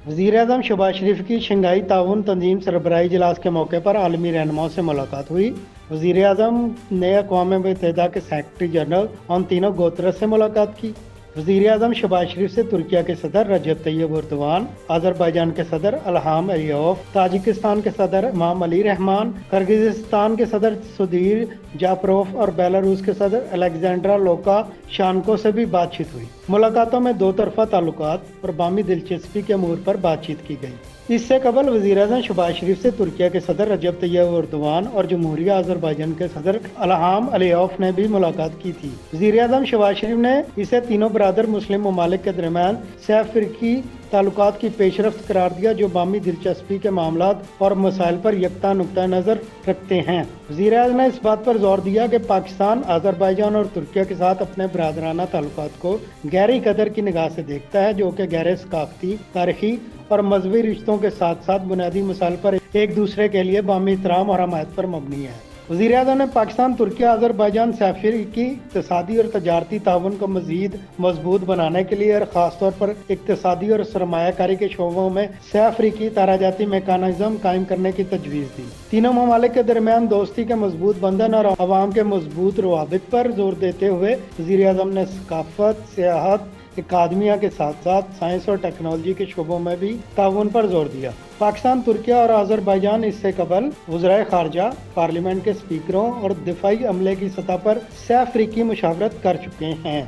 वज़ीर आज़म शहबाज शरीफ की शंघाई ताउन तंजीम सरबराही इजलास के मौके पर आलमी रहनुमाओं से मुलाकात हुई। वज़ीर आज़म ने अक़वाम मुत्तहिदा के सेक्रेटरी जनरल और तीनों गोत्रस से मुलाकात की। वज़ीर आज़म शहबाज शरीफ से तुर्किया के सदर रजब तैयब एर्दोगान, अज़रबैजान के सदर इल्हाम अलियोव, ताजिकिस्तान के सदर इमाम अली रहमान, किर्गिज़स्तान के सदर सुदीर जापरोव और बेलारूस के सदर अलेक्जेंड्रा लुकाशेंको से भी बातचीत हुई। मुलाकातों में दो तरफ़ा ताल्लुकात और बामी दिलचस्पी के अमूर पर बातचीत की गई। इससे कबल वज़ीर आज़म शहबाज शरीफ से तुर्किया के सदर रजब तैयब एर्दोगान और जमहूरिया अज़रबैजान के सदर इल्हाम अलियोव ने भी मुलाकात की थी। वज़ीर आज़म शहबाज शरीफ ने इसे तीनों बरादर मुस्लिम ममालिक के दरमियान सह फ़िरकी ताल्लुकात की पेशरफ्त करार दिया, जो बामी दिलचस्पी के मामलात और मसाइल पर यकता नुक्ता नज़र रखते हैं। वज़ीर आज़म ने इस बात पर जोर दिया कि पाकिस्तान अज़रबैजान और तुर्किया के साथ अपने बरादराना ताल्लुकात को गहरी कदर की निगाह से देखता है, जो कि गहरे सकाफ़ती, तारीख़ी और मजहबी रिश्तों के साथ साथ बुनियादी मसाइल पर एक दूसरे के लिए बामी एहतराम और हमायत पर मबनी है। वज़ीर आज़म ने पाकिस्तान, तुर्किया, अज़रबैजान सह-फ़िरकी इक़्तिसादी और तजारती ताउन को मज़ीद मजबूत बनाने के लिए और ख़ास तौर पर इक़्तिसादी और सरमायाकारी के शोबों में सह-फ़िरकी ताराजाती मेकानिज़्म कायम करने की तजवीज़ दी। तीनों ममालिक के दरमियान दोस्ती के मजबूत बंधन और अवाम के मजबूत रवाबित पर जोर देते हुए वज़ीर आज़म ने सकाफ़त, सियाहत, अकादमिया के साथ साथ साइंस और टेक्नोलॉजी के शोबों में भी ताउन पर जोर दिया। पाकिस्तान, तुर्किया और अज़रबैजान इससे कबल वज़राए ख़ारजा, पार्लियामेंट के स्पीकरों और दिफाई अमले की सतह पर सह-फ़िरकी मुशावरत कर चुके हैं।